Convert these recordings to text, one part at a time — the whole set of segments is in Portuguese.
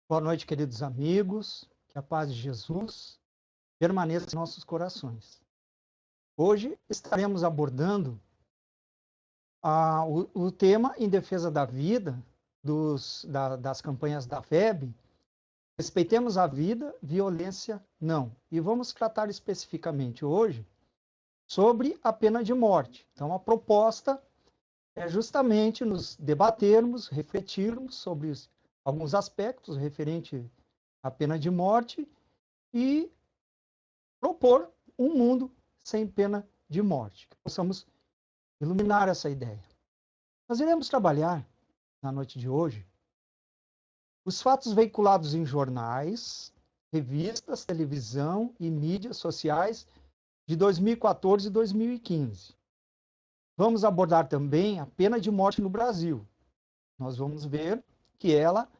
Boa noite, queridos amigos. Que a paz de Jesus permaneça em nossos corações. Hoje estaremos abordando o tema em defesa da vida das campanhas da FEB. Respeitemos a vida, violência não. E vamos tratar especificamente hoje sobre a pena de morte. Então, a proposta é justamente nos debatermos, refletirmos sobre alguns aspectos referentes à pena de morte e propor um mundo sem pena de morte, que possamos iluminar essa ideia. Nós iremos trabalhar, na noite de hoje, os fatos veiculados em jornais, revistas, televisão e mídias sociais de 2014 e 2015. Vamos abordar também a pena de morte no Brasil. Nós vamos ver que ela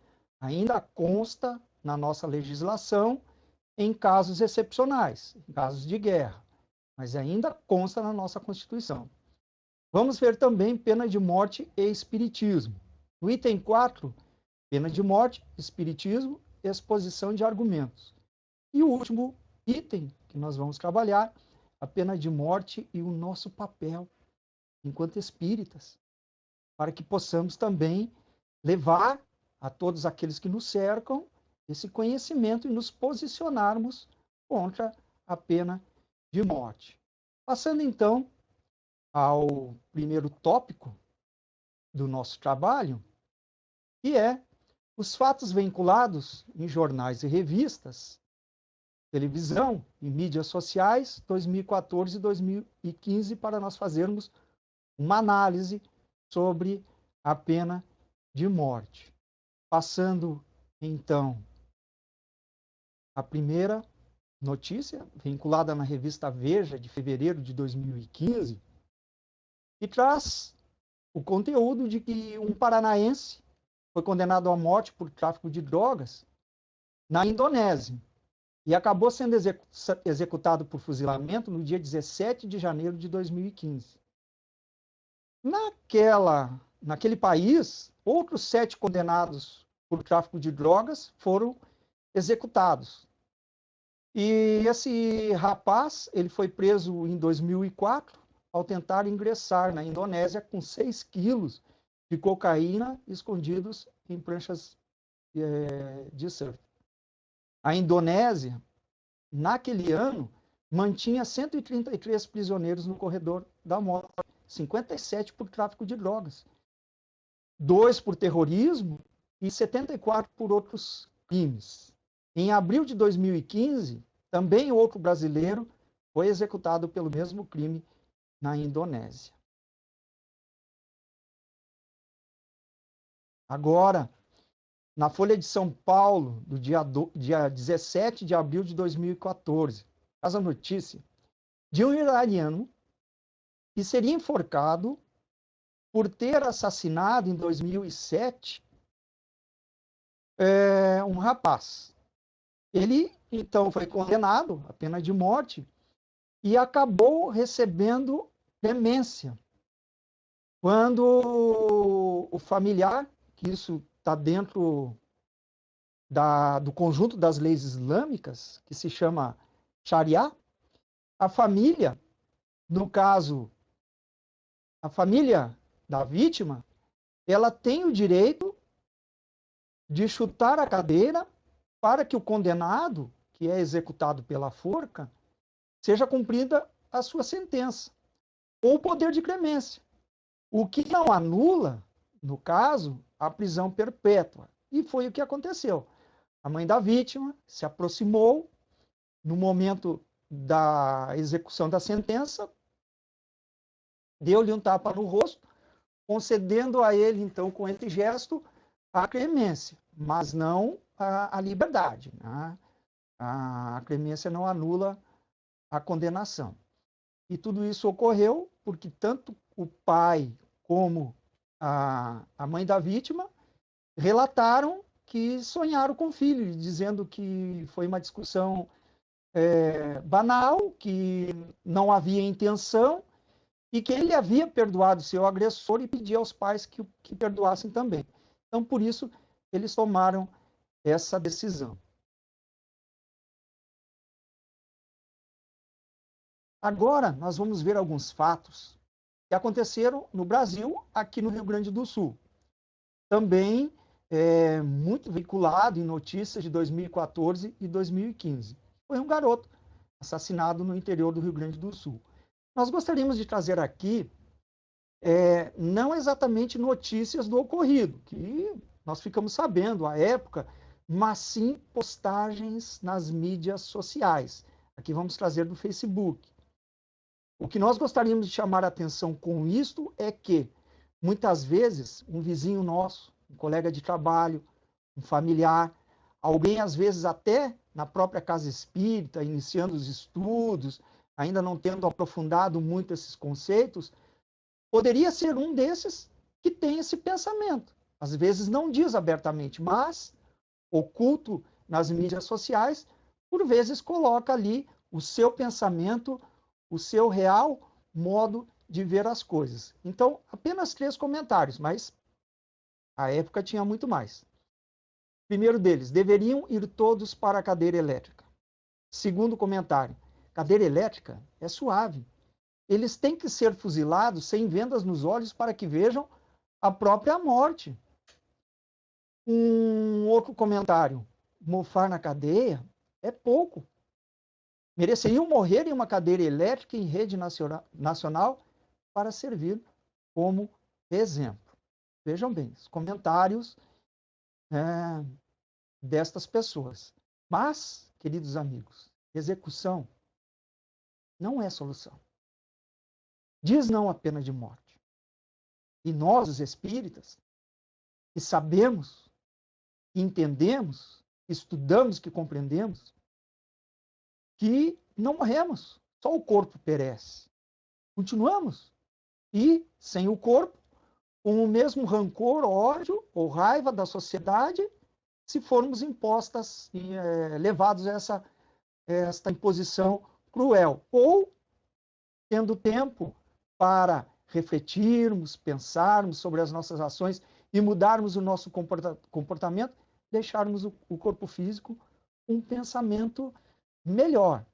ainda consta na nossa legislação em casos excepcionais, em casos de guerra, mas ainda consta na nossa Constituição. Vamos ver também pena de morte e espiritismo. No item 4, pena de morte, espiritismo, exposição de argumentos. E o último item que nós vamos trabalhar, a pena de morte e o nosso papel enquanto espíritas, para que possamos também levar a todos aqueles que nos cercam esse conhecimento e nos posicionarmos contra a pena de morte. Passando então ao primeiro tópico do nosso trabalho, que é os fatos vinculados em jornais e revistas, televisão e mídias sociais 2014 e 2015, para nós fazermos uma análise sobre a pena de morte. Passando então a primeira notícia, vinculada na revista Veja, de fevereiro de 2015, e traz o conteúdo de que um paranaense foi condenado à morte por tráfico de drogas na Indonésia e acabou sendo executado por fuzilamento no dia 17 de janeiro de 2015. Naquele país, outros 7 condenados por tráfico de drogas foram executados. E esse rapaz, ele foi preso em 2004 ao tentar ingressar na Indonésia com 6 quilos de cocaína escondidos em pranchas de surf. A Indonésia, naquele ano, mantinha 133 prisioneiros no corredor da morte, 57 por tráfico de drogas, 2 por terrorismo e 74 por outros crimes. Em abril de 2015, também outro brasileiro foi executado pelo mesmo crime na Indonésia. Agora, na Folha de São Paulo, do dia 17 de abril de 2014, traz a notícia de um iraniano que seria enforcado por ter assassinado em 2007 um rapaz. Ele, então, foi condenado à pena de morte e acabou recebendo clemência. Quando o familiar, que isso está dentro do conjunto das leis islâmicas, que se chama Sharia, a família, no caso, a família da vítima, ela tem o direito de chutar a cadeira para que o condenado, que é executado pela forca, seja cumprida a sua sentença, ou o poder de clemência, o que não anula, no caso, a prisão perpétua. E foi o que aconteceu. A mãe da vítima se aproximou no momento da execução da sentença, deu-lhe um tapa no rosto, concedendo a ele, então, com esse gesto, a clemência, mas não a liberdade. Né? A clemência não anula a condenação. E tudo isso ocorreu porque tanto o pai como a mãe da vítima relataram que sonharam com o filho, dizendo que foi uma discussão banal, que não havia intenção e que ele havia perdoado seu agressor e pedia aos pais que perdoassem também. Então, por isso, eles tomaram essa decisão. Agora, nós vamos ver alguns fatos que aconteceram no Brasil, aqui no Rio Grande do Sul. Também muito vinculado em notícias de 2014 e 2015. Foi um garoto assassinado no interior do Rio Grande do Sul. Nós gostaríamos de trazer aqui, não exatamente notícias do ocorrido, que nós ficamos sabendo à época, mas sim postagens nas mídias sociais. Aqui vamos trazer do Facebook. O que nós gostaríamos de chamar a atenção com isto é que, muitas vezes, um vizinho nosso, um colega de trabalho, um familiar, alguém, às vezes, até na própria casa espírita, iniciando os estudos, ainda não tendo aprofundado muito esses conceitos, poderia ser um desses que tem esse pensamento. Às vezes não diz abertamente, mas oculto nas mídias sociais, por vezes coloca ali o seu pensamento, o seu real modo de ver as coisas. Então, apenas 3 comentários, mas a época tinha muito mais. Primeiro deles, deveriam ir todos para a cadeira elétrica. Segundo comentário, cadeira elétrica é suave. Eles têm que ser fuzilados sem vendas nos olhos para que vejam a própria morte. Um outro comentário, mofar na cadeia é pouco. Mereceriam morrer em uma cadeira elétrica em rede nacional para servir como exemplo. Vejam bem, os comentários destas pessoas. Mas, queridos amigos, execução não é solução. Diz não à pena de morte. E nós, os espíritas, que sabemos, que entendemos, que estudamos, que compreendemos, que não morremos, só o corpo perece. Continuamos. E, sem o corpo, com o mesmo rancor, ódio ou raiva da sociedade, se formos impostas e levados a esta imposição cruel. Ou, tendo tempo para refletirmos, pensarmos sobre as nossas ações e mudarmos o nosso comportamento, deixarmos o corpo físico um pensamento melhor.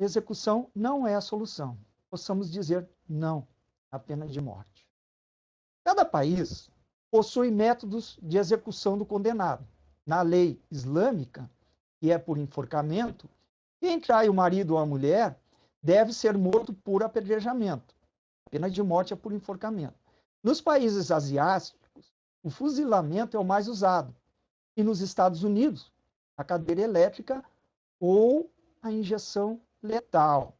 Execução não é a solução. Possamos dizer não à pena de morte. Cada país possui métodos de execução do condenado. Na lei islâmica, que é por enforcamento, quem trai o marido ou a mulher deve ser morto por apedrejamento. A pena de morte é por enforcamento. Nos países asiáticos, o fuzilamento é o mais usado. E nos Estados Unidos, a cadeira elétrica ou a injeção letal.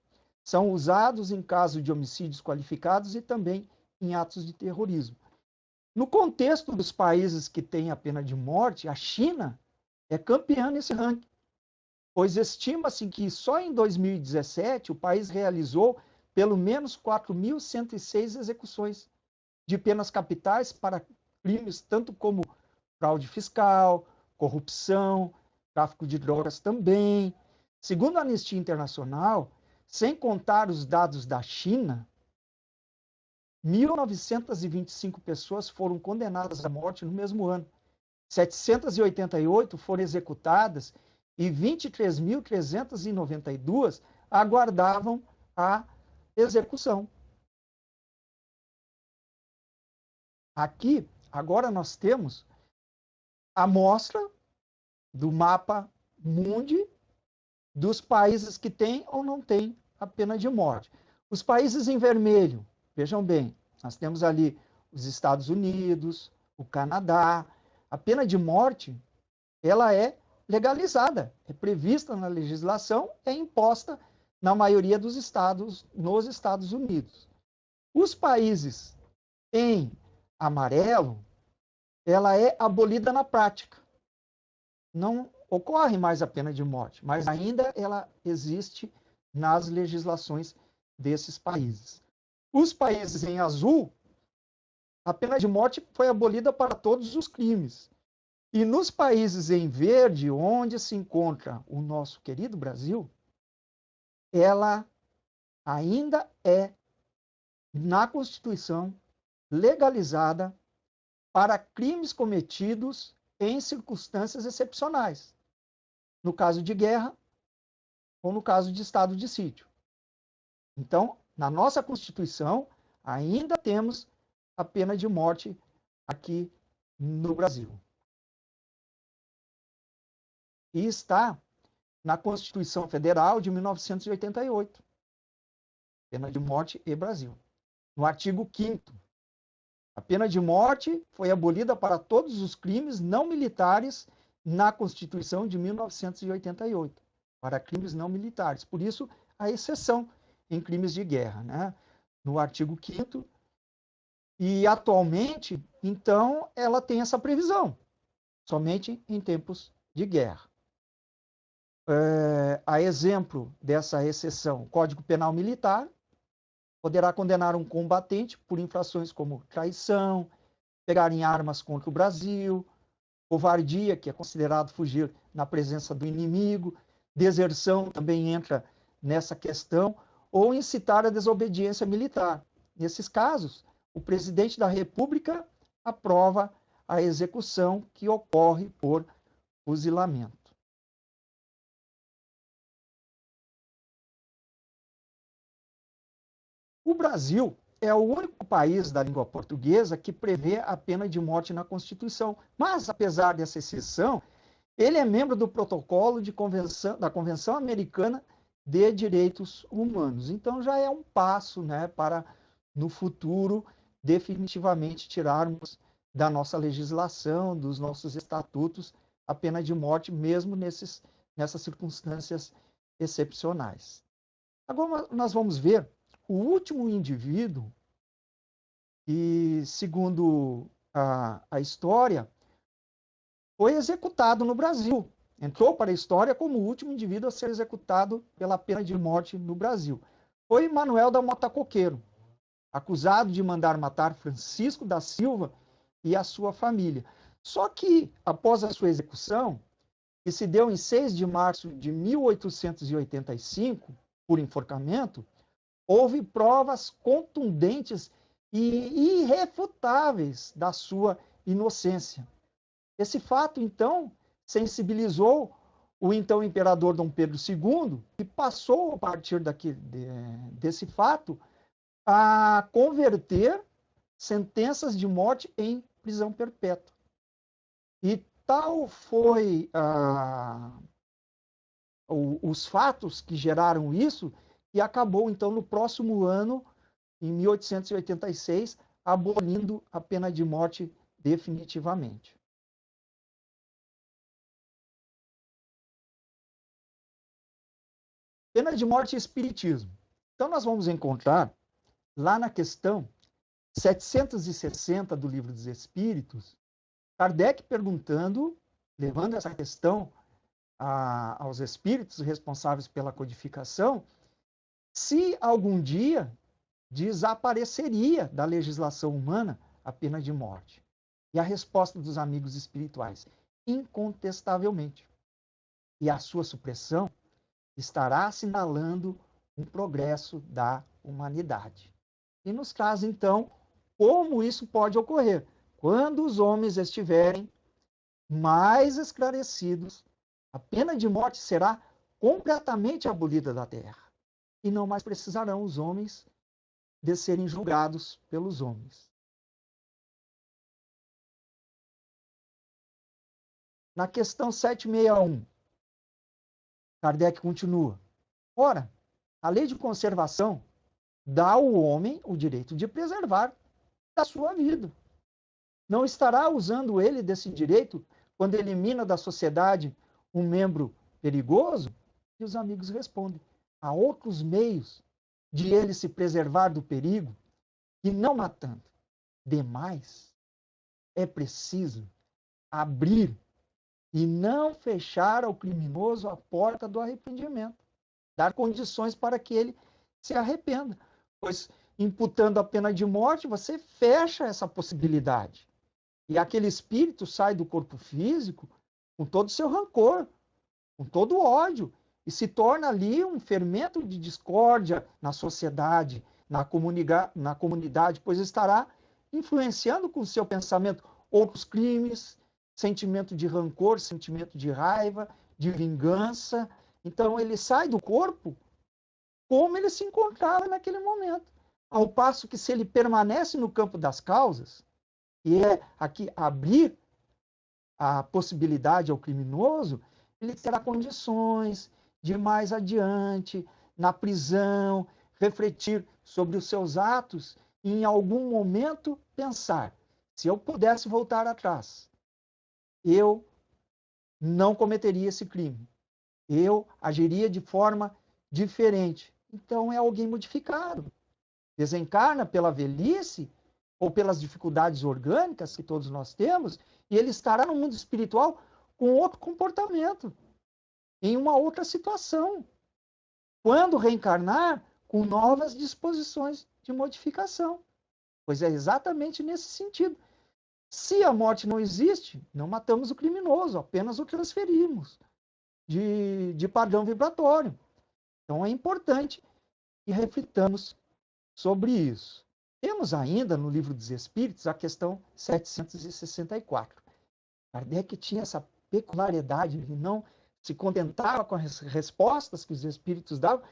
São usados em caso de homicídios qualificados e também em atos de terrorismo. No contexto dos países que têm a pena de morte, a China é campeã nesse ranking, pois estima-se que só em 2017 o país realizou pelo menos 4.106 execuções de penas capitais para crimes tanto como fraude fiscal, corrupção, tráfico de drogas também. Segundo a Anistia Internacional, sem contar os dados da China, 1.925 pessoas foram condenadas à morte no mesmo ano. 788 foram executadas e 23.392 aguardavam a execução. Aqui, agora nós temos a amostra do mapa mundi dos países que têm ou não têm a pena de morte. Os países em vermelho, vejam bem, nós temos ali os Estados Unidos, o Canadá. A pena de morte, ela é legalizada, é prevista na legislação, é imposta na maioria dos estados, nos Estados Unidos. Os países em amarelo, ela é abolida na prática. Não ocorre mais a pena de morte, mas ainda ela existe nas legislações desses países. Os países em azul, a pena de morte foi abolida para todos os crimes. E nos países em verde, onde se encontra o nosso querido Brasil, ela ainda é, na Constituição, legalizada para crimes cometidos em circunstâncias excepcionais, no caso de guerra ou no caso de estado de sítio. Então, na nossa Constituição, ainda temos a pena de morte aqui no Brasil. E está na Constituição Federal de 1988. Pena de morte e Brasil. No artigo 5º, a pena de morte foi abolida para todos os crimes não militares na Constituição de 1988, para crimes não militares. Por isso, a exceção em crimes de guerra, né? No artigo 5º. E, atualmente, então, ela tem essa previsão, somente em tempos de guerra. A exemplo dessa exceção, o Código Penal Militar poderá condenar um combatente por infrações como traição, pegar em armas contra o Brasil, covardia, que é considerado fugir na presença do inimigo, deserção também entra nessa questão, ou incitar a desobediência militar. Nesses casos, o presidente da República aprova a execução que ocorre por fuzilamento. O Brasil é o único país da língua portuguesa que prevê a pena de morte na Constituição. Mas, apesar dessa exceção, ele é membro do protocolo da Convenção Americana de Direitos Humanos. Então, já é um passo, né, para, no futuro, definitivamente tirarmos da nossa legislação, dos nossos estatutos, a pena de morte, mesmo nessas circunstâncias excepcionais. Agora, nós vamos ver o último indivíduo que, segundo a história, foi executado no Brasil. Entrou para a história como o último indivíduo a ser executado pela pena de morte no Brasil. Foi Manuel da Mota Coqueiro, acusado de mandar matar Francisco da Silva e a sua família. Só que, após a sua execução, que se deu em 6 de março de 1885, por enforcamento, houve provas contundentes e irrefutáveis da sua inocência. Esse fato, então, sensibilizou o então imperador Dom Pedro II, que passou, a partir desse fato, a converter sentenças de morte em prisão perpétua. E tal foi os fatos que geraram isso, e acabou, então, no próximo ano, em 1886, abolindo a pena de morte definitivamente. Pena de morte e espiritismo. Então, nós vamos encontrar, lá na questão 760 do Livro dos Espíritos, Kardec perguntando, levando essa questão aos espíritos responsáveis pela codificação, se algum dia desapareceria da legislação humana a pena de morte. E a resposta dos amigos espirituais, incontestavelmente. E a sua supressão estará assinalando um progresso da humanidade. E nos traz, então, como isso pode ocorrer. Quando os homens estiverem mais esclarecidos, a pena de morte será completamente abolida da terra. E não mais precisarão os homens de serem julgados pelos homens. Na questão 761, Kardec continua. Ora, a lei de conservação dá ao homem o direito de preservar a sua vida. Não estará usando ele desse direito quando elimina da sociedade um membro perigoso? E os amigos respondem, há outros meios de ele se preservar do perigo e não matando. Demais, é preciso abrir e não fechar ao criminoso a porta do arrependimento. Dar condições para que ele se arrependa. Pois, imputando a pena de morte, você fecha essa possibilidade. E aquele espírito sai do corpo físico com todo o seu rancor, com todo o ódio, e se torna ali um fermento de discórdia na sociedade, na comunidade, pois estará influenciando com o seu pensamento outros crimes, sentimento de rancor, sentimento de raiva, de vingança. Então ele sai do corpo como ele se encontrava naquele momento. Ao passo que se ele permanece no campo das causas, e é aqui abrir a possibilidade ao criminoso, ele terá condições de mais adiante, na prisão, refletir sobre os seus atos e em algum momento pensar, se eu pudesse voltar atrás, eu não cometeria esse crime. Eu agiria de forma diferente. Então é alguém modificado. Desencarna pela velhice ou pelas dificuldades orgânicas que todos nós temos, e ele estará no mundo espiritual com outro comportamento, em uma outra situação. Quando reencarnar, com novas disposições de modificação. Pois é exatamente nesse sentido. Se a morte não existe, não matamos o criminoso, apenas o transferimos de padrão vibratório. Então é importante que reflitamos sobre isso. Temos ainda no Livro dos Espíritos a questão 764. Kardec tinha essa peculiaridade, ele não se contentava com as respostas que os espíritos davam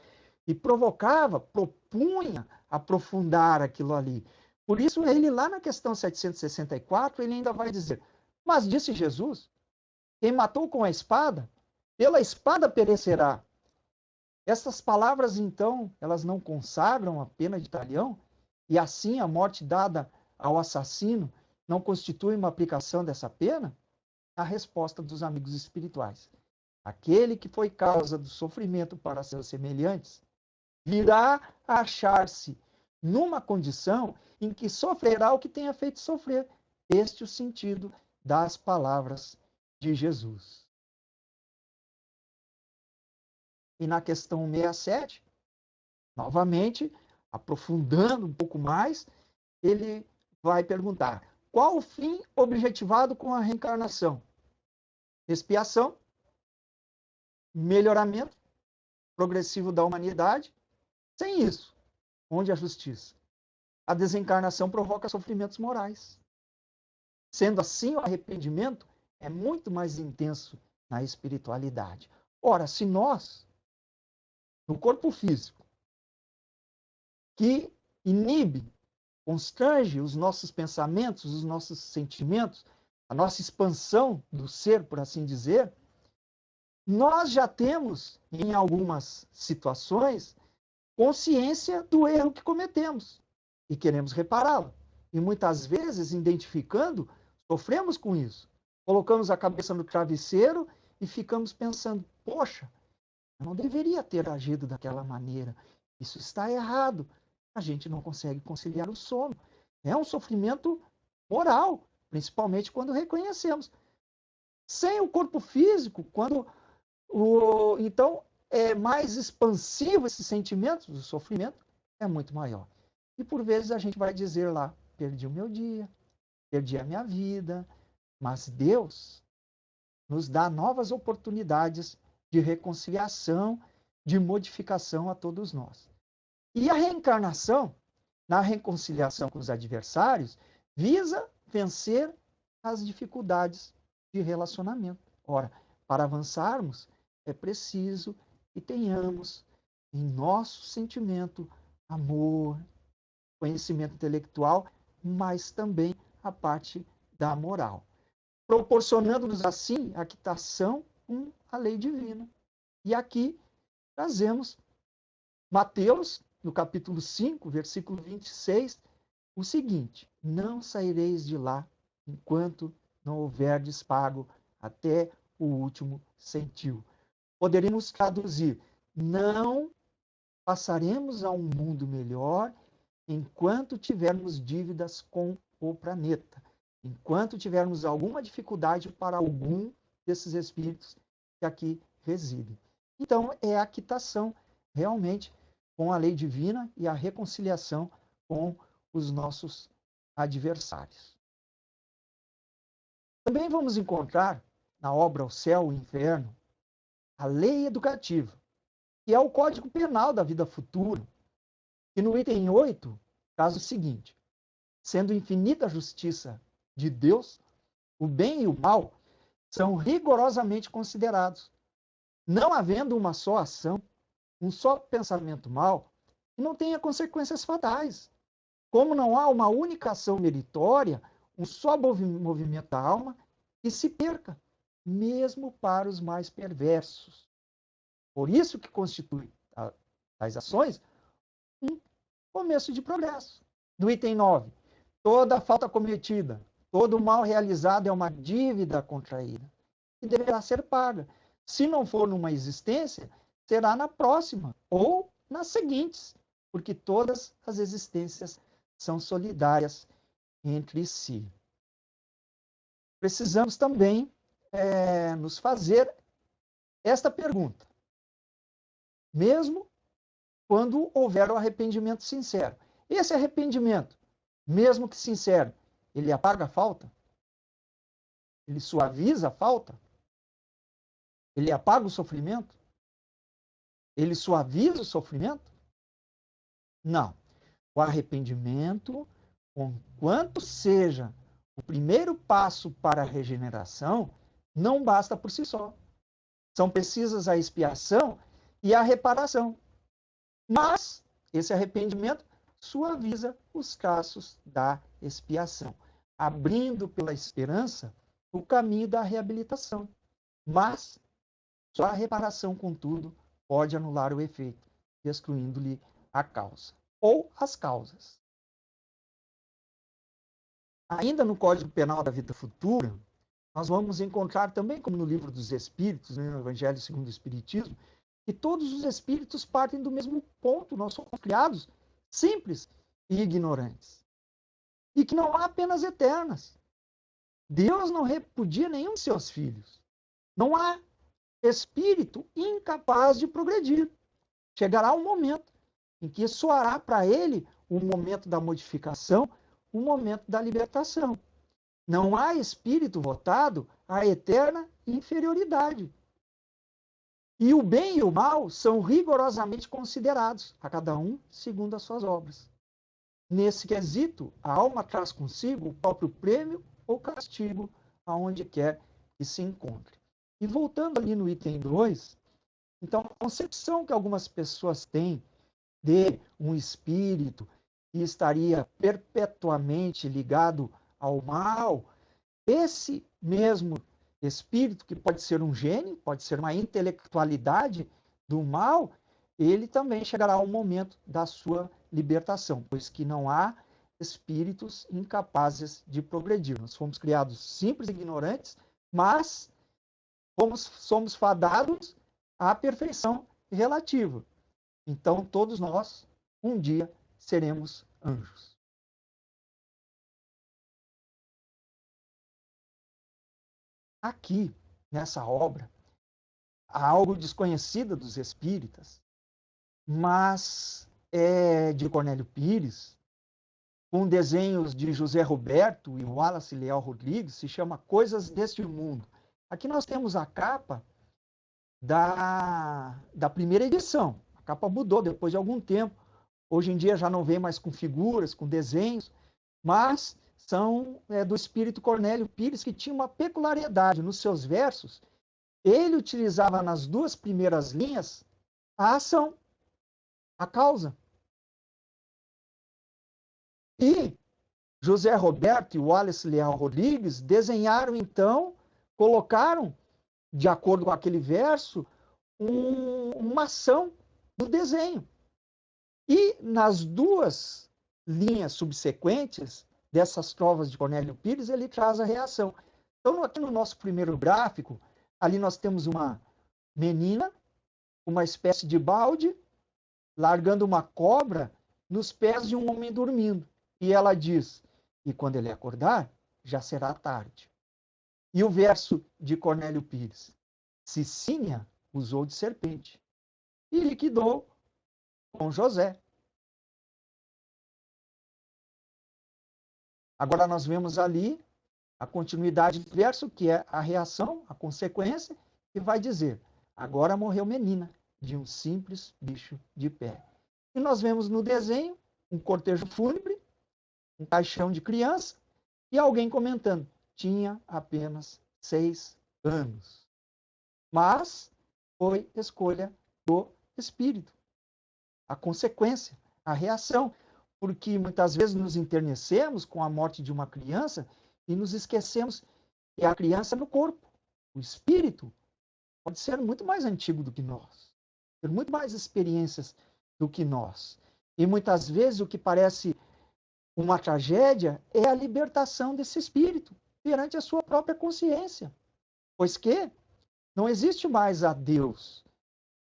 e propunha aprofundar aquilo ali. Por isso, ele lá na questão 764, ele ainda vai dizer, mas disse Jesus, quem matou com a espada, pela espada perecerá. Essas palavras, então, elas não consagram a pena de talião? E assim a morte dada ao assassino não constitui uma aplicação dessa pena? A resposta dos amigos espirituais. Aquele que foi causa do sofrimento para seus semelhantes, virá a achar-se numa condição em que sofrerá o que tenha feito sofrer. Este é o sentido das palavras de Jesus. E na questão 67, novamente, aprofundando um pouco mais, ele vai perguntar: qual o fim objetivado com a reencarnação? Expiação, melhoramento progressivo da humanidade. Sem isso, onde a justiça? A desencarnação provoca sofrimentos morais. Sendo assim, o arrependimento é muito mais intenso na espiritualidade. Ora, se nós, no corpo físico, que inibe, constrange os nossos pensamentos, os nossos sentimentos, a nossa expansão do ser, por assim dizer, nós já temos, em algumas situações, consciência do erro que cometemos e queremos repará-lo. E muitas vezes, identificando, sofremos com isso. Colocamos a cabeça no travesseiro e ficamos pensando, poxa, eu não deveria ter agido daquela maneira. Isso está errado. A gente não consegue conciliar o sono. É um sofrimento moral, principalmente quando reconhecemos. Sem o corpo físico, quando então é mais expansivo esses sentimentos, o sofrimento é muito maior. E por vezes a gente vai dizer lá, perdi o meu dia, perdi a minha vida, mas Deus nos dá novas oportunidades de reconciliação, de modificação a todos nós. E a reencarnação, na reconciliação com os adversários, visa vencer as dificuldades de relacionamento. Ora, para avançarmos, é preciso que tenhamos em nosso sentimento amor, conhecimento intelectual, mas também a parte da moral, proporcionando-nos assim a quitação com a lei divina. E aqui trazemos Mateus, no capítulo 5, versículo 26, o seguinte: não saireis de lá enquanto não houverdes pago até o último centil. Poderíamos traduzir: não passaremos a um mundo melhor enquanto tivermos dívidas com o planeta, enquanto tivermos alguma dificuldade para algum desses espíritos que aqui residem. Então, é a quitação realmente com a lei divina e a reconciliação com os nossos adversários. Também vamos encontrar na obra O Céu e o Inferno a lei educativa, que é o Código Penal da vida futura, que no item 8 traz o seguinte: sendo infinita a justiça de Deus, o bem e o mal são rigorosamente considerados. Não havendo uma só ação, um só pensamento mau, não tenha consequências fatais. Como não há uma única ação meritória, um só movimento da alma que se perca, mesmo para os mais perversos. Por isso que constitui as ações um começo de progresso. No item 9, toda falta cometida, todo mal realizado é uma dívida contraída que deverá ser paga. Se não for numa existência, será na próxima ou nas seguintes, porque todas as existências são solidárias entre si. Precisamos também nos fazer esta pergunta. Mesmo quando houver o arrependimento sincero. Esse arrependimento, mesmo que sincero, ele apaga a falta? Ele suaviza a falta? Ele apaga o sofrimento? Ele suaviza o sofrimento? Não. O arrependimento, conquanto seja o primeiro passo para a regeneração, não basta por si só. São precisas a expiação e a reparação. Mas esse arrependimento suaviza os traços da expiação, abrindo pela esperança o caminho da reabilitação. Mas só a reparação, contudo, pode anular o efeito, destruindo-lhe a causa ou as causas. Ainda no Código Penal da Vida Futura, nós vamos encontrar também, como no Livro dos Espíritos, no Evangelho segundo o Espiritismo, que todos os espíritos partem do mesmo ponto. Nós somos criados simples e ignorantes. E que não há penas eternas. Deus não repudia nenhum de seus filhos. Não há espírito incapaz de progredir. Chegará um momento em que soará para ele o momento da modificação, o momento da libertação. Não há espírito votado à eterna inferioridade. E o bem e o mal são rigorosamente considerados, a cada um segundo as suas obras. Nesse quesito, a alma traz consigo o próprio prêmio ou castigo aonde quer que se encontre. E voltando ali no item 2, então a concepção que algumas pessoas têm de um espírito que estaria perpetuamente ligado ao mal, esse mesmo espírito, que pode ser um gênio, pode ser uma intelectualidade do mal, ele também chegará ao momento da sua libertação, pois que não há espíritos incapazes de progredir. Nós fomos criados simples e ignorantes, mas somos fadados à perfeição relativa. Então, todos nós, um dia, seremos anjos. Aqui, nessa obra, há algo desconhecido dos espíritas, mas é de Cornélio Pires, com desenhos de José Roberto e Wallace Leal Rodrigues, se chama Coisas deste Mundo. Aqui nós temos a capa da primeira edição. A capa mudou depois de algum tempo. Hoje em dia já não vem mais com figuras, com desenhos, mas são do espírito Cornélio Pires, que tinha uma peculiaridade nos seus versos. Ele utilizava nas duas primeiras linhas a ação, a causa. E José Roberto e Wallace Leal Rodrigues desenharam, então, colocaram, de acordo com aquele verso, uma ação do desenho. E nas duas linhas subsequentes dessas trovas de Cornélio Pires, ele traz a reação. Então, aqui no nosso primeiro gráfico, ali nós temos uma menina, uma espécie de balde, largando uma cobra nos pés de um homem dormindo. E ela diz, e quando ele acordar, já será tarde. E o verso de Cornélio Pires, Cecília usou de serpente e liquidou com José. Agora nós vemos ali a continuidade do verso, que é a reação, a consequência, e vai dizer, agora morreu menina, de um simples bicho de pé. E nós vemos no desenho um cortejo fúnebre, um caixão de criança, e alguém comentando, tinha apenas 6 anos. Mas foi escolha do espírito. A consequência, a reação. Porque muitas vezes nos enternecemos com a morte de uma criança e nos esquecemos que a criança é no corpo. O espírito pode ser muito mais antigo do que nós, ter muito mais experiências do que nós. E muitas vezes o que parece uma tragédia é a libertação desse espírito perante a sua própria consciência. Pois que não existe mais a Deus.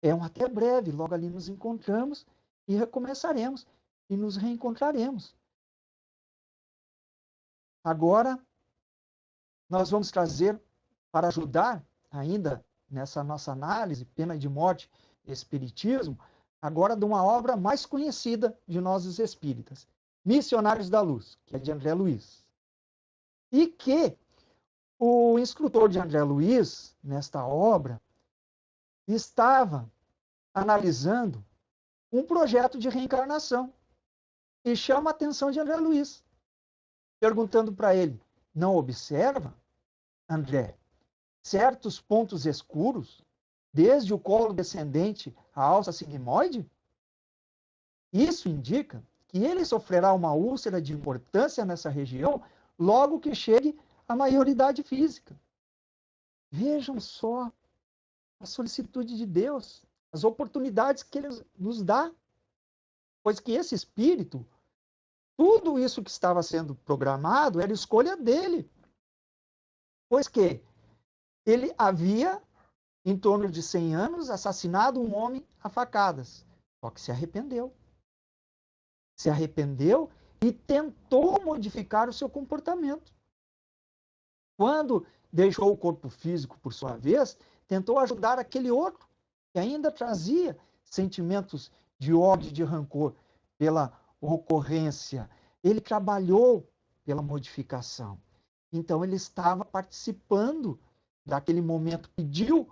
É um até breve, logo ali nos encontramos e recomeçaremos e nos reencontraremos. Agora, nós vamos trazer, para ajudar ainda nessa nossa análise, pena de morte e espiritismo, agora de uma obra mais conhecida de nós os espíritas, Missionários da Luz, que é de André Luiz. E que o instrutor de André Luiz, nesta obra, estava analisando um projeto de reencarnação e chama a atenção de André Luiz, perguntando para ele, não observa, André, certos pontos escuros, desde o colo descendente à alça sigmoide? Isso indica que ele sofrerá uma úlcera de importância nessa região logo que chegue à maioridade física. Vejam só a solicitude de Deus, as oportunidades que ele nos dá, pois que esse espírito, tudo isso que estava sendo programado era escolha dele, pois que ele havia, em torno de 100 anos, assassinado um homem a facadas, só que se arrependeu. Se arrependeu e tentou modificar o seu comportamento. Quando deixou o corpo físico, por sua vez, tentou ajudar aquele outro que ainda trazia sentimentos de ódio e de rancor pela ocorrência. Ele trabalhou pela modificação. Então, ele estava participando daquele momento, pediu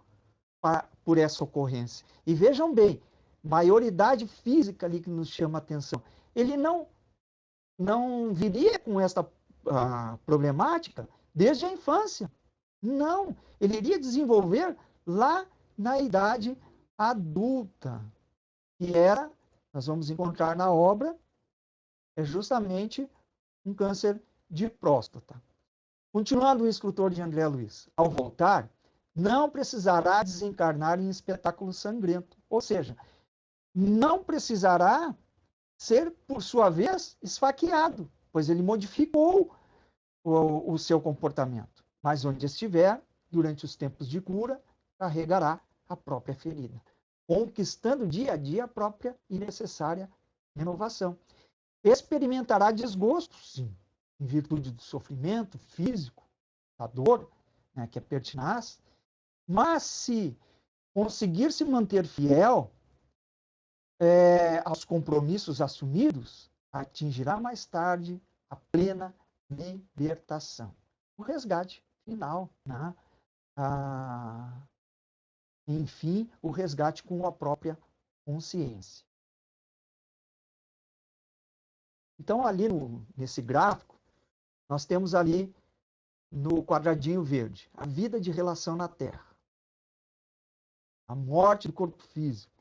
por essa ocorrência. E vejam bem, maioridade física ali que nos chama a atenção. Ele não viria com esta problemática desde a infância. Não, ele iria desenvolver lá na idade adulta. E era, nós vamos encontrar na obra, é justamente um câncer de próstata. Continuando o escritor de André Luiz, ao voltar, não precisará desencarnar em espetáculo sangrento. Ou seja, não precisará ser, por sua vez, esfaqueado, pois ele modificou o seu comportamento. Mas onde estiver, durante os tempos de cura, carregará a própria ferida, conquistando dia a dia a própria e necessária renovação. Experimentará desgosto, sim, em virtude do sofrimento físico, da dor, né, que é pertinaz, mas se conseguir se manter fiel aos compromissos assumidos, atingirá mais tarde a plena libertação. O resgate final, né? Enfim, o resgate com a própria consciência. Então, ali nesse gráfico, nós temos ali no quadradinho verde a vida de relação na Terra, a morte do corpo físico,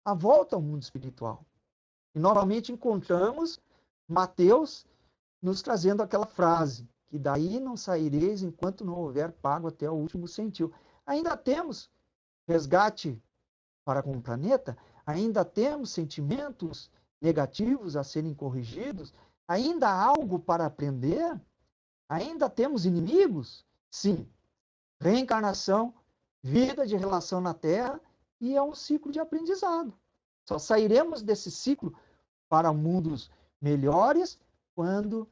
a volta ao mundo espiritual. E novamente encontramos Mateus nos trazendo aquela frase, que daí não saireis enquanto não houver pago até o último centil. Ainda temos resgate para com o planeta, ainda temos sentimentos negativos a serem corrigidos, ainda há algo para aprender, ainda temos inimigos? Sim. Reencarnação, vida de relação na Terra, e é um ciclo de aprendizado. Só sairemos desse ciclo para mundos melhores quando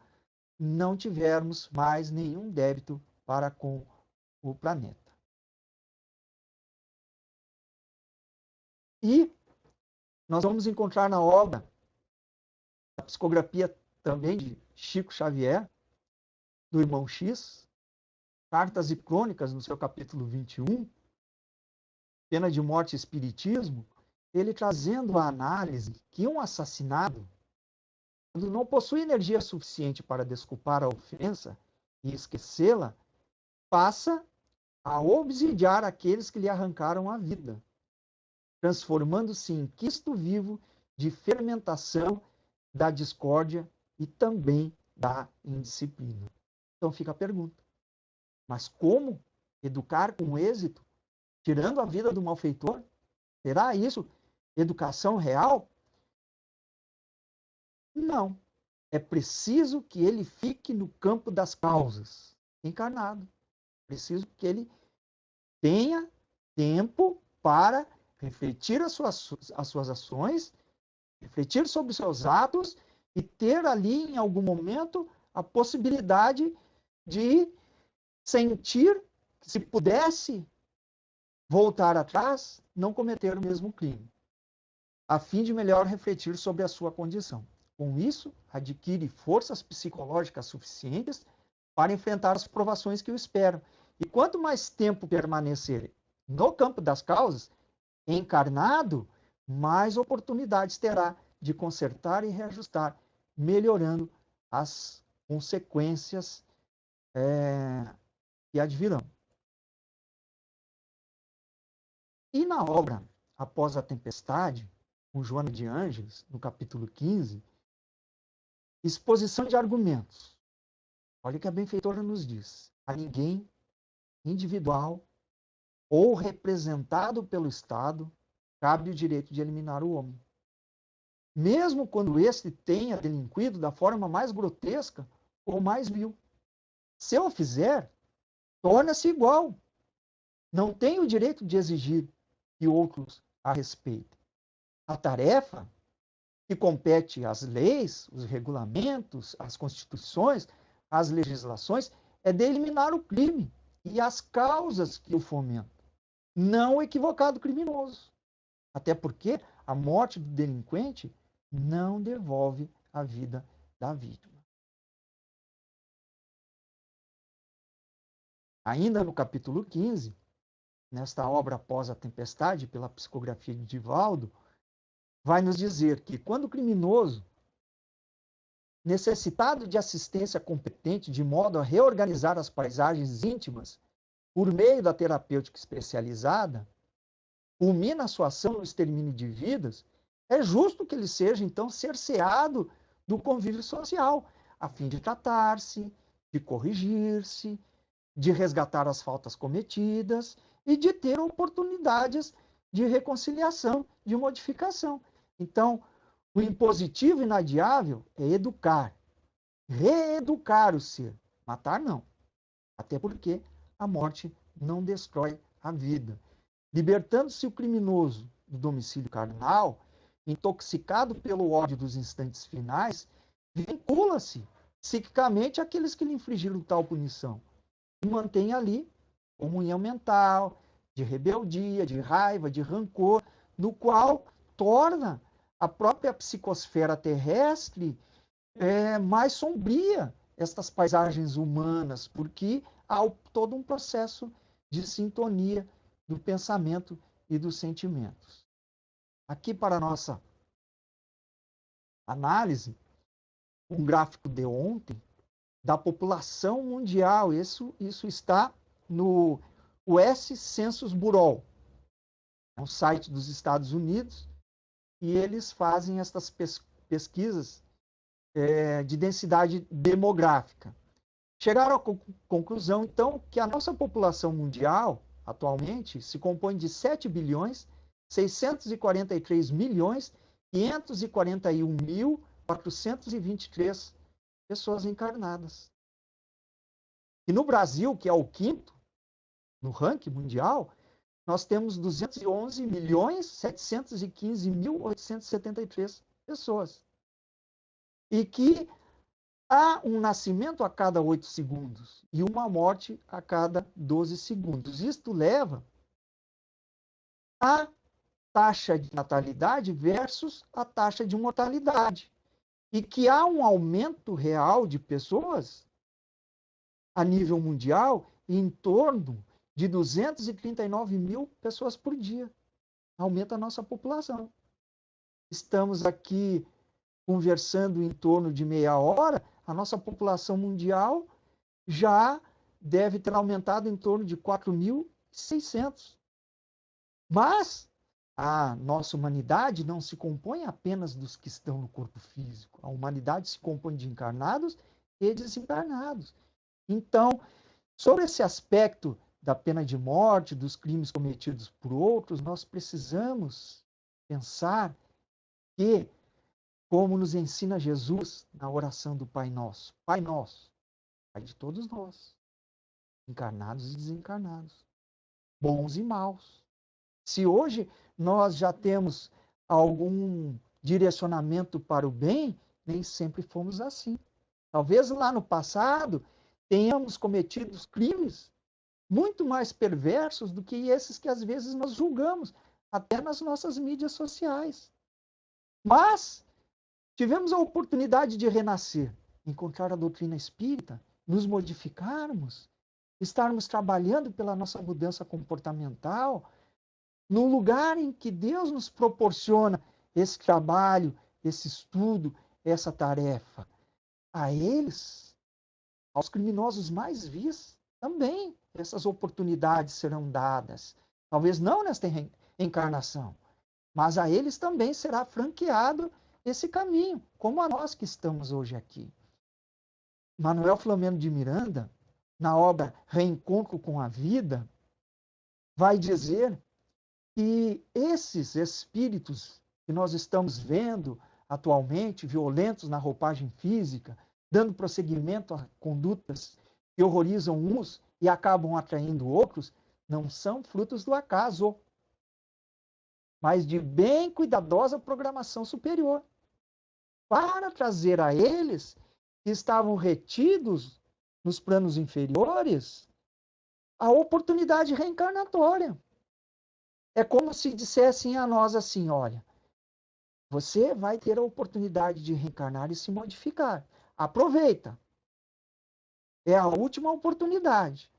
não tivermos mais nenhum débito para com o planeta. E nós vamos encontrar na obra a psicografia também de Chico Xavier, do Irmão X, Cartas e Crônicas, no seu capítulo 21, Pena de Morte e Espiritismo, ele trazendo a análise que um assassinado, quando não possui energia suficiente para desculpar a ofensa e esquecê-la, passa a obsidiar aqueles que lhe arrancaram a vida, transformando-se em quisto vivo de fermentação da discórdia e também da indisciplina. Então fica a pergunta: mas como educar com êxito, tirando a vida do malfeitor? Será isso educação real? Não. É preciso que ele fique no campo das causas, encarnado. Preciso que ele tenha tempo para refletir as suas ações, refletir sobre os seus atos e ter ali, em algum momento, a possibilidade de sentir que, se pudesse voltar atrás, não cometer o mesmo crime, a fim de melhor refletir sobre a sua condição. Com isso, adquire forças psicológicas suficientes para enfrentar as provações que o esperam. E quanto mais tempo permanecer no campo das causas, encarnado, mais oportunidades terá de consertar e reajustar, melhorando as consequências que advirão. E na obra Após a Tempestade, com Joana de Ângeles, no capítulo 15, exposição de argumentos. Olha o que a benfeitora nos diz. A ninguém individual ou representado pelo Estado cabe o direito de eliminar o homem, mesmo quando este tenha delinquido da forma mais grotesca ou mais vil. Se eu o fizer, torna-se igual. Não tem o direito de exigir que outros a respeitem. A tarefa que compete às leis, os regulamentos, as constituições, as legislações, é de eliminar o crime e as causas que o fomentam, não o equivocado criminoso. Até porque a morte do delinquente não devolve a vida da vítima. Ainda no capítulo 15, nesta obra Após a Tempestade, pela psicografia de Divaldo, vai nos dizer que quando o criminoso, necessitado de assistência competente de modo a reorganizar as paisagens íntimas por meio da terapêutica especializada, culmina a sua ação no extermínio de vidas, é justo que ele seja, então, cerceado do convívio social, a fim de tratar-se, de corrigir-se, de resgatar as faltas cometidas e de ter oportunidades de reconciliação, de modificação. Então, o impositivo inadiável é educar, reeducar o ser. Matar, não. Até porque a morte não destrói a vida. Libertando-se o criminoso do domicílio carnal, intoxicado pelo ódio dos instantes finais, vincula-se psiquicamente àqueles que lhe infligiram tal punição e mantém ali comunhão mental, de rebeldia, de raiva, de rancor, no qual torna a própria psicosfera terrestre mais sombria, estas paisagens humanas, porque há todo um processo de sintonia do pensamento e dos sentimentos. Aqui, para a nossa análise, um gráfico de ontem da população mundial. Isso está no US Census Bureau, é um site dos Estados Unidos, e eles fazem estas pesquisas de densidade demográfica. Chegaram à conclusão, então, que a nossa população mundial, atualmente, se compõe de 7 bilhões, 643 milhões, 541.423 pessoas encarnadas. E no Brasil, que é o quinto no ranking mundial, nós temos 211.715.873 pessoas. E que há um nascimento a cada 8 segundos e uma morte a cada 12 segundos. Isto leva a taxa de natalidade versus a taxa de mortalidade. E que há um aumento real de pessoas a nível mundial em torno de 239 mil pessoas por dia. Aumenta a nossa população. Estamos aqui conversando em torno de meia hora, a nossa população mundial já deve ter aumentado em torno de 4.600. Mas a nossa humanidade não se compõe apenas dos que estão no corpo físico. A humanidade se compõe de encarnados e desencarnados. Então, sobre esse aspecto da pena de morte, dos crimes cometidos por outros, nós precisamos pensar que, como nos ensina Jesus na oração do Pai Nosso, Pai Nosso, Pai de todos nós, encarnados e desencarnados, bons e maus. Se hoje nós já temos algum direcionamento para o bem, nem sempre fomos assim. Talvez lá no passado tenhamos cometido crimes muito mais perversos do que esses que às vezes nós julgamos, até nas nossas mídias sociais. Mas tivemos a oportunidade de renascer, encontrar a doutrina espírita, nos modificarmos, estarmos trabalhando pela nossa mudança comportamental, no lugar em que Deus nos proporciona esse trabalho, esse estudo, essa tarefa. A eles, aos criminosos mais vis, também essas oportunidades serão dadas. Talvez não nesta encarnação, mas a eles também será franqueado esse caminho, como a nós que estamos hoje aqui. Manuel Filomeno de Miranda, na obra Reencontro com a Vida, vai dizer que esses espíritos que nós estamos vendo atualmente, violentos na roupagem física, dando prosseguimento a condutas que horrorizam uns e acabam atraindo outros, não são frutos do acaso, mas de bem cuidadosa programação superior, para trazer a eles que estavam retidos nos planos inferiores a oportunidade reencarnatória. É como se dissessem a nós assim, olha, você vai ter a oportunidade de reencarnar e se modificar. Aproveita. É a última oportunidade,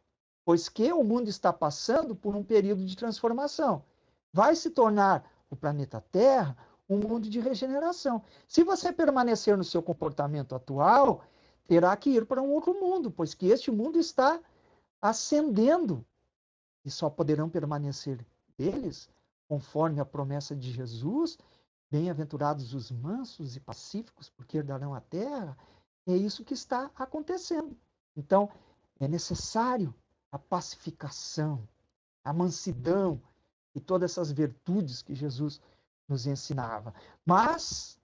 pois que o mundo está passando por um período de transformação. Vai se tornar o planeta Terra um mundo de regeneração. Se você permanecer no seu comportamento atual, terá que ir para um outro mundo, pois que este mundo está ascendendo e só poderão permanecer eles, conforme a promessa de Jesus, bem-aventurados os mansos e pacíficos, porque herdarão a terra. É isso que está acontecendo. Então, é necessário a pacificação, a mansidão e todas essas virtudes que Jesus nos ensinava. Mas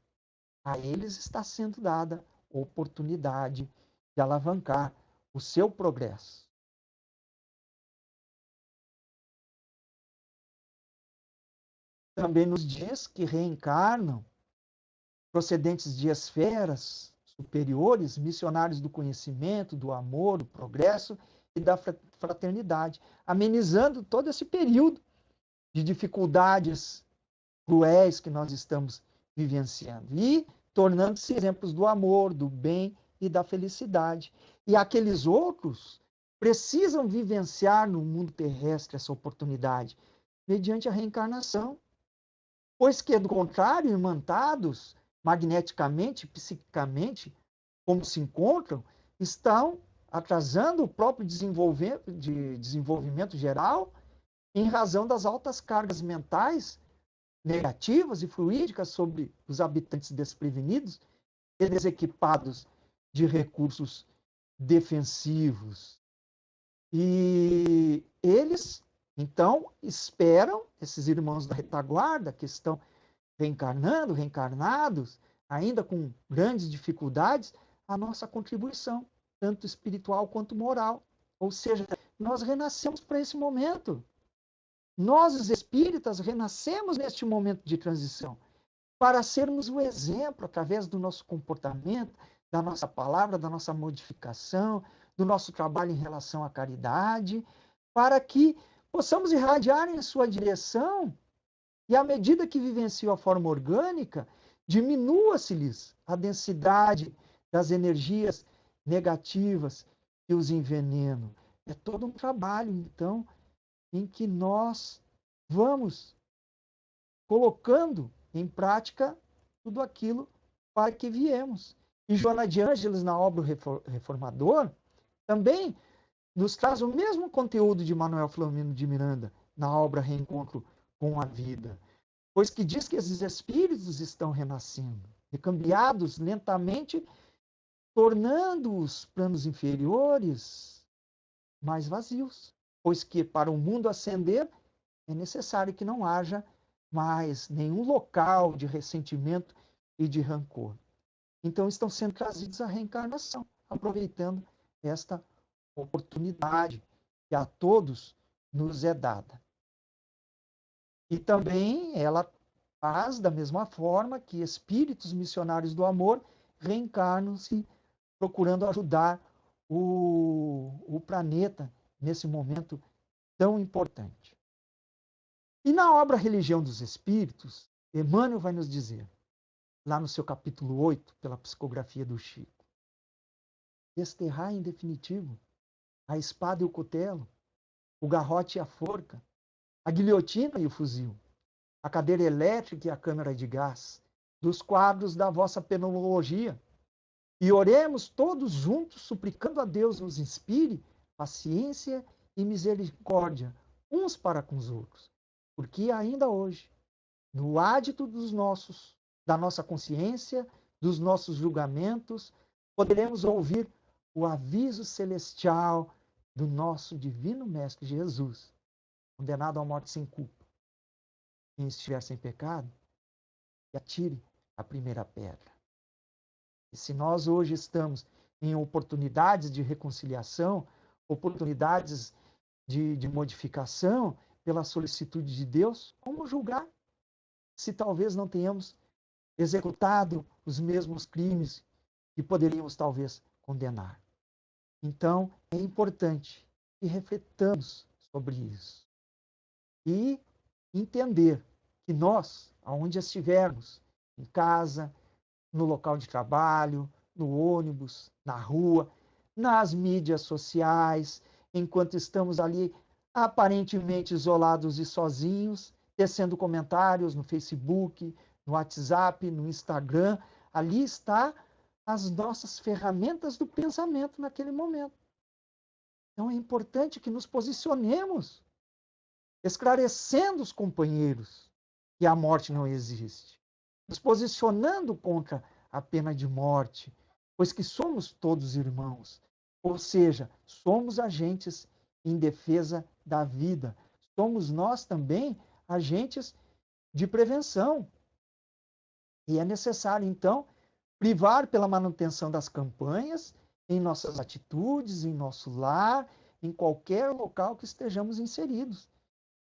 a eles está sendo dada a oportunidade de alavancar o seu progresso. Também nos diz que reencarnam procedentes de esferas superiores, missionários do conhecimento, do amor, do progresso e da fraternidade, amenizando todo esse período de dificuldades cruéis que nós estamos vivenciando e tornando-se exemplos do amor, do bem e da felicidade. E aqueles outros precisam vivenciar no mundo terrestre essa oportunidade mediante a reencarnação, pois que, do contrário, imantados magneticamente, psiquicamente, como se encontram, estão atrasando o próprio desenvolvimento geral em razão das altas cargas mentais negativas e fluídicas sobre os habitantes desprevenidos e desequipados de recursos defensivos. E eles, então, esperam, esses irmãos da retaguarda que estão reencarnando, reencarnados, ainda com grandes dificuldades, a nossa contribuição, tanto espiritual quanto moral. Ou seja, nós renascemos para esse momento. Nós, os espíritas, renascemos neste momento de transição para sermos o exemplo através do nosso comportamento, da nossa palavra, da nossa modificação, do nosso trabalho em relação à caridade, para que possamos irradiar em sua direção e, à medida que vivenciam a forma orgânica, diminua-se-lhes a densidade das energias negativas que os envenenam. É todo um trabalho, então, em que nós vamos colocando em prática tudo aquilo para que viemos. E Joana de Ângeles, na obra O Reformador, também nos traz o mesmo conteúdo de Manuel Filomeno de Miranda na obra Reencontro com a Vida, pois que diz que esses espíritos estão renascendo, recambiados lentamente, tornando os planos inferiores mais vazios, pois que para o mundo ascender é necessário que não haja mais nenhum local de ressentimento e de rancor. Então estão sendo trazidos à reencarnação, aproveitando esta oportunidade que a todos nos é dada. E também ela faz da mesma forma que espíritos missionários do amor reencarnam-se procurando ajudar o planeta nesse momento tão importante. E na obra Religião dos Espíritos, Emmanuel vai nos dizer, lá no seu capítulo 8, pela psicografia do Chico, desterrar em definitivo a espada e o cutelo, o garrote e a forca, a guilhotina e o fuzil, a cadeira elétrica e a câmara de gás, dos quadros da vossa penologia, e oremos todos juntos, suplicando a Deus nos inspire paciência e misericórdia uns para com os outros, porque ainda hoje, no ádito da nossa consciência, dos nossos julgamentos, poderemos ouvir o aviso celestial do nosso divino Mestre Jesus, condenado à morte sem culpa. Quem estiver sem pecado, que atire a primeira pedra. E se nós hoje estamos em oportunidades de reconciliação, oportunidades de modificação pela solicitude de Deus, como julgar se talvez não tenhamos executado os mesmos crimes que poderíamos talvez condenar? Então, é importante que refletamos sobre isso e entender que nós, aonde estivermos, em casa, no local de trabalho, no ônibus, na rua, nas mídias sociais, enquanto estamos ali aparentemente isolados e sozinhos, tecendo comentários no Facebook, no WhatsApp, no Instagram, ali está as nossas ferramentas do pensamento naquele momento. Então é importante que nos posicionemos, esclarecendo os companheiros que a morte não existe, nos posicionando contra a pena de morte, pois que somos todos irmãos, ou seja, somos agentes em defesa da vida, somos nós também agentes de prevenção. E é necessário, então, privar pela manutenção das campanhas em nossas atitudes, em nosso lar, em qualquer local que estejamos inseridos.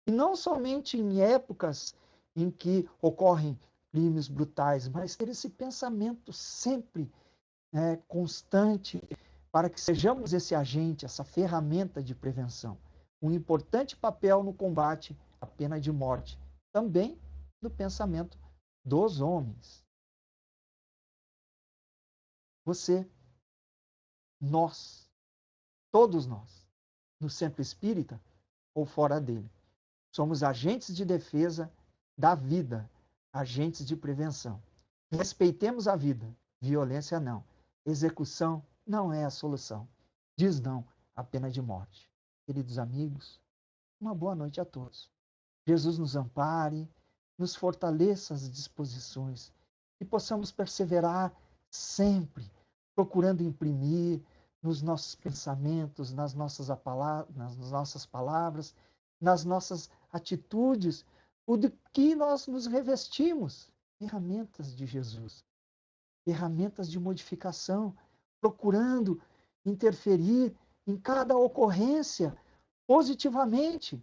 E não somente em épocas em que ocorrem crimes brutais, mas ter esse pensamento sempre constante para que sejamos esse agente, essa ferramenta de prevenção. Um importante papel no combate à pena de morte, também no pensamento dos homens. Você, nós, todos nós, no centro espírita ou fora dele, somos agentes de defesa da vida, agentes de prevenção. Respeitemos a vida, violência não. Execução não é a solução. Diz não à pena de morte. Queridos amigos, uma boa noite a todos. Jesus nos ampare, nos fortaleça as disposições e possamos perseverar sempre, procurando imprimir nos nossos pensamentos, nas nossas palavras, nas nossas atitudes, o de que nós nos revestimos, ferramentas de Jesus, ferramentas de modificação, procurando interferir em cada ocorrência positivamente,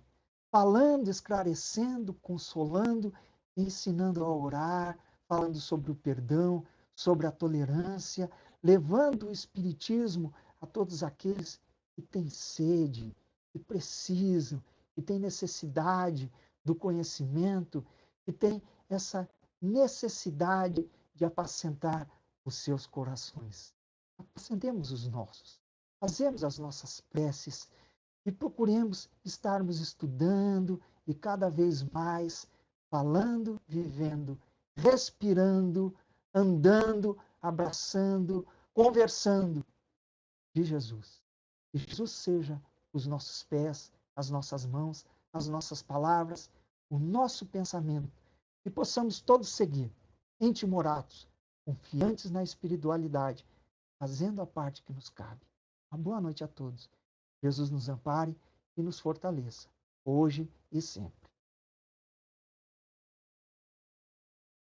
falando, esclarecendo, consolando, ensinando a orar, falando sobre o perdão, sobre a tolerância, levando o espiritismo a todos aqueles que têm sede, que precisam, que têm necessidade do conhecimento, que têm essa necessidade de apacentar os seus corações. Apacentemos os nossos, fazemos as nossas preces e procuremos estarmos estudando e cada vez mais falando, vivendo, respirando, andando, abraçando, conversando de Jesus. Que Jesus seja os nossos pés, as nossas mãos, as nossas palavras, o nosso pensamento, e possamos todos seguir, intimorados, confiantes na espiritualidade, fazendo a parte que nos cabe. Uma boa noite a todos. Jesus nos ampare e nos fortaleça, hoje e sempre.